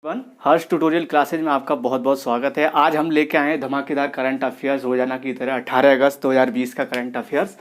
हर्ष tutorial classes में आपका बहुत बहुत स्वागत है। आज हम लेके आए हैं धमाकेदार करंट अफेयर्स रोजाना की तरह 18 अगस्त 2020 का करंट अफेयर्स।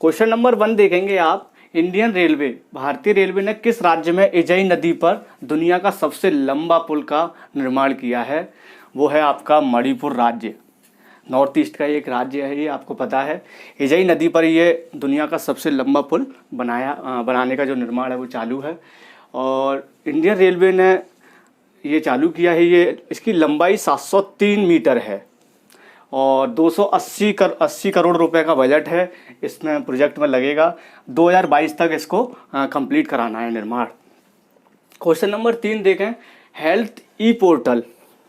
क्वेश्चन नंबर 1 देखेंगे आप। इंडियन रेलवे, भारतीय रेलवे ने किस राज्य में इजई नदी पर दुनिया का सबसे लंबा पुल का निर्माण किया है? वो है आपका मणिपुर राज्य। नॉर्थ ईस्ट का एक राज्य है, ये आपको पता है। इजई नदी पर ये दुनिया का सबसे लंबा पुल बनाने का जो निर्माण है वो चालू है और इंडियन रेलवे ने ये चालू किया है। ये इसकी लंबाई 703 मीटर है और 280 करोड़ रुपए का बजट है इसमें प्रोजेक्ट में लगेगा। 2022 तक इसको कंप्लीट कराना है निर्माण। क्वेश्चन नंबर 3 देखें। हेल्थ ई पोर्टल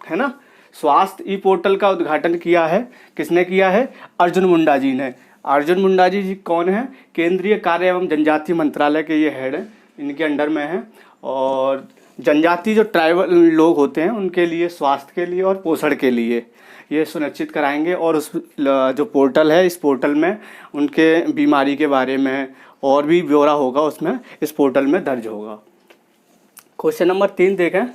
है ना, स्वास्थ्य ई पोर्टल का उद्घाटन किया है, किसने किया है? अर्जुन मुंडा जी ने। अर्जुन मुंडा जी कौन है? केंद्रीय कार्य एवं जनजातीय मंत्रालय के ये हेड हैं, इनके अंडर में है। और जनजाति जो ट्राइबल लोग होते हैं उनके लिए स्वास्थ्य के लिए और पोषण के लिए ये सुनिश्चित कराएंगे। और उस जो पोर्टल है, इस पोर्टल में उनके बीमारी के बारे में और भी ब्यौरा होगा, उसमें इस पोर्टल में दर्ज होगा। क्वेश्चन नंबर 3 देखें।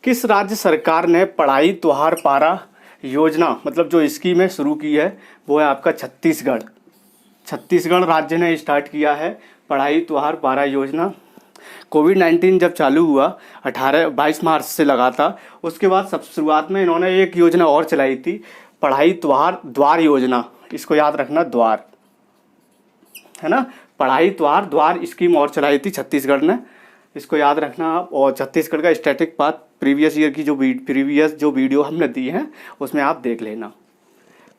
किस राज्य सरकार ने पढ़ाई त्योहार पारा योजना, मतलब जो स्कीम है शुरू की है, वो है आपका छत्तीसगढ़। छत्तीसगढ़ राज्य ने स्टार्ट किया है पढ़ाई त्योहार पारा योजना। कोविड-19 जब चालू हुआ 22 मार्च से लगा था, उसके बाद सब शुरुआत में इन्होंने एक योजना और चलाई थी, पढ़ाई त्योहार द्वार योजना। इसको याद रखना, द्वार है ना, पढ़ाई त्योहार द्वार स्कीम और चलाई थी छत्तीसगढ़ ने, इसको याद रखना आप। और छत्तीसगढ़ का स्टैटिक पाथ प्रीवियस ईयर की जो वीडियो हमने दी है उसमें आप देख लेना।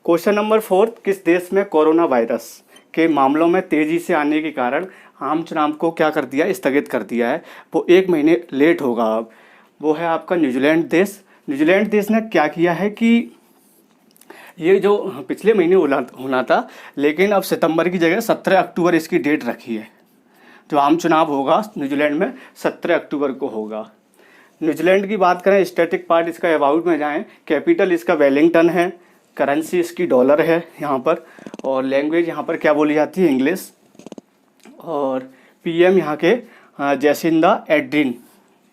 Question number 4। किस देश में कोरोना वायरस के मामलों में तेजी से आने के कारण आम चुनाव को क्या कर दिया? स्थगित कर दिया है। वो 1 महीने लेट होगा अब। वो है आपका न्यूजीलैंड देश। न्यूजीलैंड देश ने क्या किया है कि ये जो पिछले महीने होना था, लेकिन अब सितंबर की जगह 17 अक्टूबर इसकी डेट रखी है। जो आम चुनाव होगा न्यूजीलैंड में 17 अक्टूबर को होगा। न्यूजीलैंड की बात करें, स्टैटिक पार्ट इसका अबाउट में जाएं, कैपिटल इसका वेलिंगटन है, करेंसी इसकी डॉलर है यहाँ पर, और लैंग्वेज यहाँ पर क्या बोली जाती है? इंग्लिश। और पीएम यहाँ के जैसिंदा एड्रिन,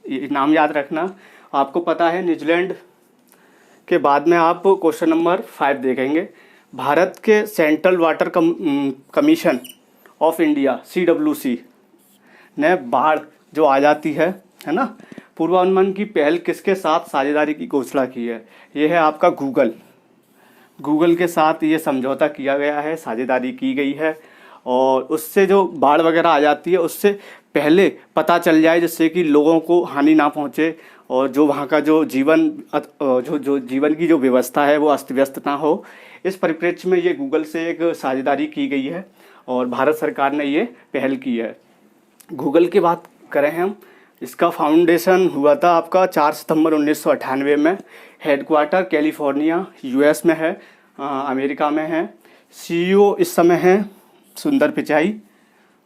ये नाम याद रखना। आपको पता है न्यूजीलैंड के बाद में आप क्वेश्चन नंबर 5 देखेंगे। भारत के central water commission of India CWC ने बाढ़ जो आ जाती है ना, पूर्वानुमान की पहल किसके साथ साझेदारी की घोषणा की है? ये है आपका गूगल के साथ ये समझौता किया गया है, साझेदारी की गई है। और उससे जो बाढ़ वगैरह आ जाती है उससे पहले पता चल जाए, जिससे कि लोगों को हानि ना पहुंचे और जो वहाँ का जो जीवन की जो व्यवस्था है वो अस्त व्यस्त ना हो। इस परिप्रेक्ष्य में ये गूगल से एक साझेदारी की गई है और भारत सरकार ने ये पहल की है। गूगल की बात करें हम, इसका फाउंडेशन हुआ था आपका 4 सितंबर 1998 में। हेडक्वार्टर कैलिफोर्निया US में है, अमेरिका में है। CEO इस समय हैं सुंदर पिचाई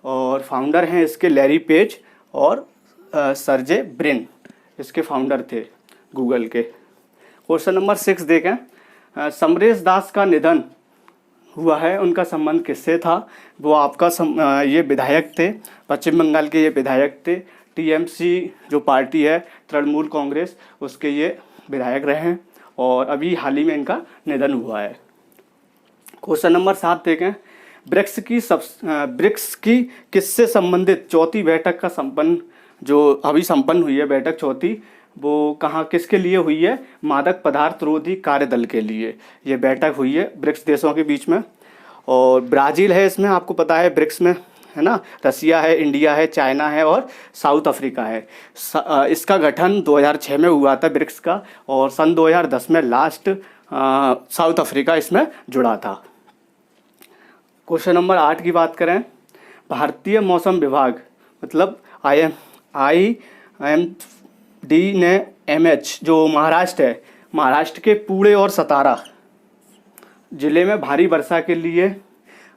और फाउंडर हैं इसके लैरी पेज और सर्जे ब्रिन, इसके फाउंडर थे गूगल के। क्वेश्चन नंबर 6 देखें। समरेश दास का निधन हुआ है, उनका संबंध किससे था? वो आपका ये विधायक थे, पश्चिम बंगाल के ये विधायक थे। TMC जो पार्टी है, तृणमूल कांग्रेस, उसके ये विधायक रहे हैं और अभी हाल ही में इनका निधन हुआ है। क्वेश्चन नंबर 7 देखें। ब्रिक्स की किससे संबंधित चौथी बैठक का अभी संपन्न हुई है बैठक चौथी, वो कहाँ किसके लिए हुई है? मादक पदार्थ रोधी कार्यदल के लिए ये बैठक हुई है ब्रिक्स देशों के बीच में। और ब्राज़ील है इसमें, आपको पता है ब्रिक्स में, है ना। रसिया है, इंडिया है, चाइना है और साउथ अफ्रीका है। इसका गठन 2006 में हुआ था ब्रिक्स का, और सन 2010 में लास्ट साउथ अफ्रीका इसमें जुड़ा था। क्वेश्चन नंबर 8 की बात करें। भारतीय मौसम विभाग मतलब IMD ने MH जो महाराष्ट्र है, महाराष्ट्र के पुणे और सतारा ज़िले में भारी वर्षा के लिए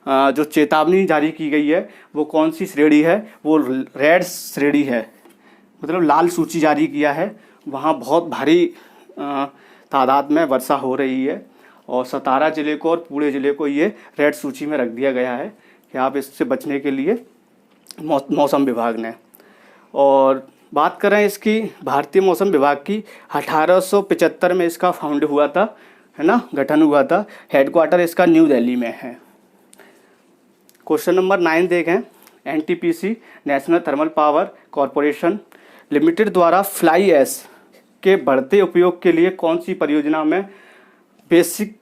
जो चेतावनी जारी की गई है वो कौन सी श्रेणी है? वो रेड श्रेणी है, मतलब लाल सूची जारी किया है। वहाँ बहुत भारी तादाद में वर्षा हो रही है और सतारा ज़िले को और पुणे ज़िले को ये रेड सूची में रख दिया गया है कि आप इससे बचने के लिए मौसम विभाग ने। और बात करें इसकी भारतीय मौसम विभाग की, 1875 में इसका फाउंड हुआ था, है ना, गठन हुआ था। हेडक्वार्टर इसका न्यू दिल्ली में है। क्वेश्चन नंबर 9 देखें। NTPC national thermal power corporation limited द्वारा फ्लाई ऐश के बढ़ते उपयोग के लिए कौन सी परियोजना में बेसिक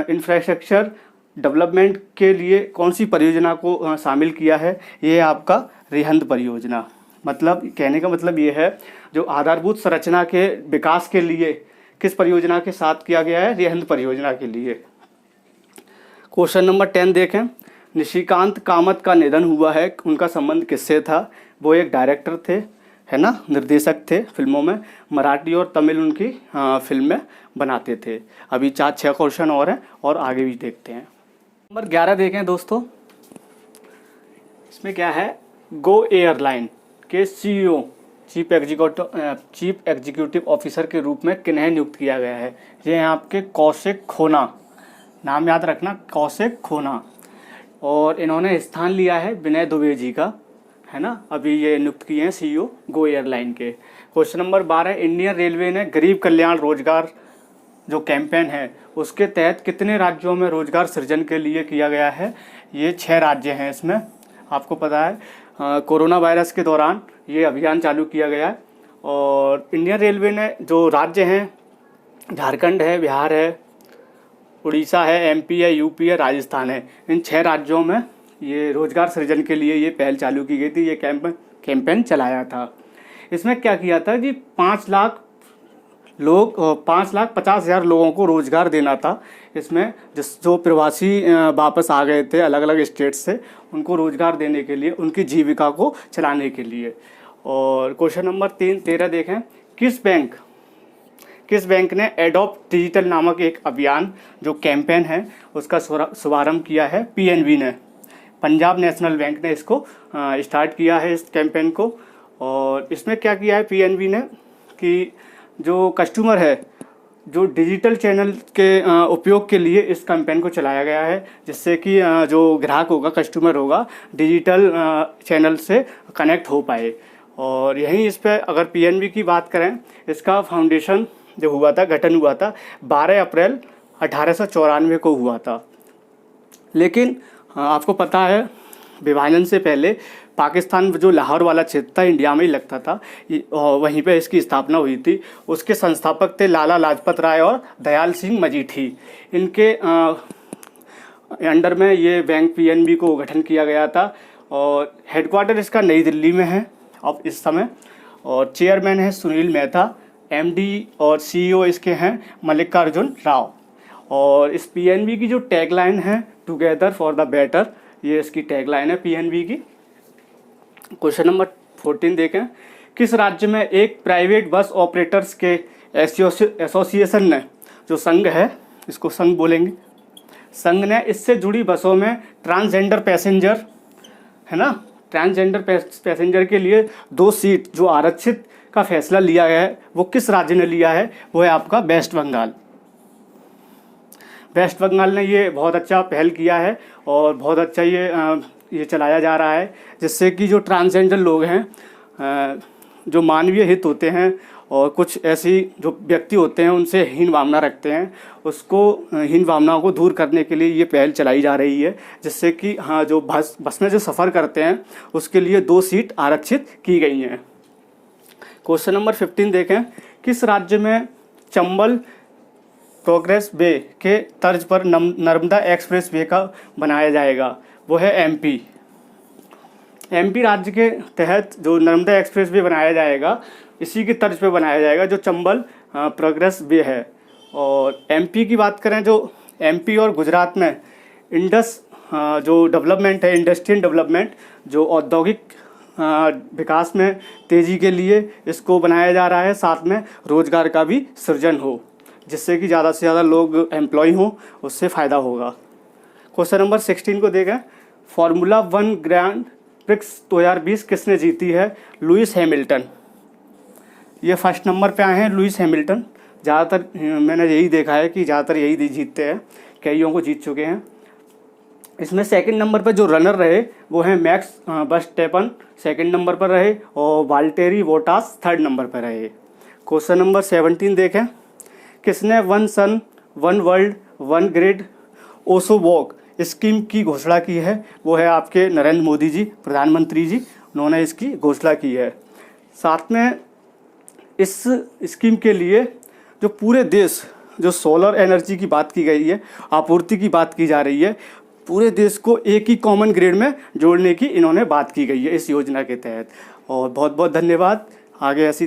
इंफ्रास्ट्रक्चर डेवलपमेंट के लिए कौन सी परियोजना को शामिल किया है? ये आपका रिहंद परियोजना। मतलब कहने का मतलब ये है, जो आधारभूत संरचना के विकास के लिए किस परियोजना के साथ किया गया है? रिहंद परियोजना के लिए। क्वेश्चन नंबर 10 देखें। निशिकांत कामत का निधन हुआ है, उनका संबंध किससे था? वो एक डायरेक्टर थे, है ना, निर्देशक थे फिल्मों में, मराठी और तमिल उनकी फिल्में बनाते थे। अभी 4-6 क्वेश्चन और हैं और आगे भी देखते हैं। नंबर 11 देखें दोस्तों। इसमें क्या है? गो एयरलाइन के सीईओ चीफ एग्जीक्यूटिव ऑफिसर के रूप में किन्हें नियुक्त किया गया है? ये हैं आपके कौशिक खोना, नाम याद रखना, कौशिक खोना। और इन्होंने स्थान लिया है विनय दुबे जी का, है ना। अभी ये नियुक्त किए हैं सीईओ गो एयरलाइन के। Question number 12। इंडियन रेलवे ने गरीब कल्याण रोजगार जो कैंपेन है उसके तहत कितने राज्यों में रोजगार सृजन के लिए किया गया है? ये 6 राज्य हैं। इसमें आपको पता है कोरोना वायरस के दौरान ये अभियान चालू किया गया है। और इंडियन रेलवे ने जो राज्य हैं, झारखंड है, बिहार है, उड़ीसा है, एमपी है, यूपी है, राजस्थान है, इन 6 राज्यों में ये रोजगार सृजन के लिए ये पहल चालू की गई थी, ये कैंपेन चलाया था। इसमें क्या किया था जी? 5,50,000 लोगों को रोजगार देना था। इसमें जो प्रवासी वापस आ गए थे अलग अलग स्टेट से, उनको रोजगार देने के लिए, उनकी जीविका को चलाने के लिए। और क्वेश्चन नंबर 13 देखें। किस बैंक ने एडॉप्ट डिजिटल नामक एक अभियान जो कैंपेन है उसका शुभारंभ किया है? पीएनबी ने, पंजाब नेशनल बैंक ने इसको स्टार्ट किया है, इस कैंपेन को। और इसमें क्या किया है पीएनबी ने कि जो कस्टमर है, जो डिजिटल चैनल के उपयोग के लिए इस कैंपेन को चलाया गया है, जिससे कि जो ग्राहक होगा, कस्टमर होगा, डिजिटल चैनल से कनेक्ट हो पाए। और यहीं इस पर अगर पीएनबी की बात करें, इसका फाउंडेशन जो हुआ था, गठन हुआ था 12 अप्रैल 1894 को हुआ था। लेकिन आपको पता है विभाजन से पहले पाकिस्तान जो लाहौर वाला क्षेत्र था, इंडिया में ही लगता था, वहीं पे इसकी स्थापना हुई थी। उसके संस्थापक थे लाला लाजपत राय और दयाल सिंह मजीठी। इनके अंडर में ये बैंक पीएनबी को गठन किया गया था। और हेडक्वार्टर इसका नई दिल्ली में है अब इस समय। और चेयरमैन है सुनील मेहता, एमडी और सीईओ इसके हैं मल्लिकार्जुन राव। और इस पीएनबी की जो टैगलाइन है, टुगेदर फॉर द बेटर, ये इसकी टैगलाइन है पीएनबी की। क्वेश्चन नंबर 14 देखें। किस राज्य में एक प्राइवेट बस ऑपरेटर्स के एसोसिएशन ने, जो संघ है, इसको संघ बोलेंगे, संघ ने इससे जुड़ी बसों में ट्रांसजेंडर पैसेंजर, है ना, ट्रांसजेंडर पैसेंजर के लिए 2 सीट जो आरक्षित का फैसला लिया गया है, वो किस राज्य ने लिया है? वो है आपका वेस्ट बंगाल। वेस्ट बंगाल ने ये बहुत अच्छा पहल किया है और बहुत अच्छा ये चलाया जा रहा है, जिससे कि जो ट्रांसजेंडर लोग हैं, जो मानवीय हित होते हैं और कुछ ऐसी जो व्यक्ति होते हैं उनसे हीन भावना रखते हैं, उसको हीन भावनाओं को दूर करने के लिए ये पहल चलाई जा रही है, जिससे कि हाँ, जो बस में जो सफ़र करते हैं उसके लिए 2 सीट आरक्षित की गई हैं। क्वेश्चन नंबर 15 देखें। किस राज्य में चंबल प्रोग्रेस वे के तर्ज पर नर्मदा एक्सप्रेस वे का बनाया जाएगा? वो है एमपी राज्य के तहत जो नर्मदा एक्सप्रेस वे बनाया जाएगा, इसी के तर्ज पे बनाया जाएगा, जो चंबल प्रोग्रेस वे है। और एमपी की बात करें, जो एमपी और गुजरात में इंडस जो डेवलपमेंट है, इंडस्ट्रियल डेवलपमेंट, जो औद्योगिक विकास में तेज़ी के लिए इसको बनाया जा रहा है, साथ में रोज़गार का भी सृजन हो, जिससे कि ज़्यादा से ज़्यादा लोग एम्प्लॉय हों, उससे फ़ायदा होगा। क्वेश्चन नंबर 16 को देखें। फार्मूला 1 ग्रैंड प्रिक्स 2020 किसने जीती है? Lewis Hamilton. ये फर्स्ट नंबर पे आए हैं लुइस हैमिल्टन। ज़्यादातर मैंने यही देखा है कि ज़्यादातर यही जीतते हैं, कईयों को जीत चुके हैं। इसमें सेकंड नंबर पर जो रनर रहे वो है मैक्स वर्स्टैपन सेकंड नंबर पर रहे और वाल्टेरी बोटास थर्ड नंबर पर रहे। क्वेश्चन नंबर 17 देखें, किसने one sun one world one grid ओसो वॉक स्कीम की घोषणा की है? वो है आपके नरेंद्र मोदी जी, प्रधानमंत्री जी, उन्होंने इसकी घोषणा की है। साथ में इस स्कीम के लिए जो पूरे देश, जो सोलर एनर्जी की बात की गई है, आपूर्ति की बात की जा रही है, पूरे देश को एक ही कॉमन ग्रिड में जोड़ने की इन्होंने बात की गई है इस योजना के तहत। और बहुत बहुत धन्यवाद। आगे ऐसी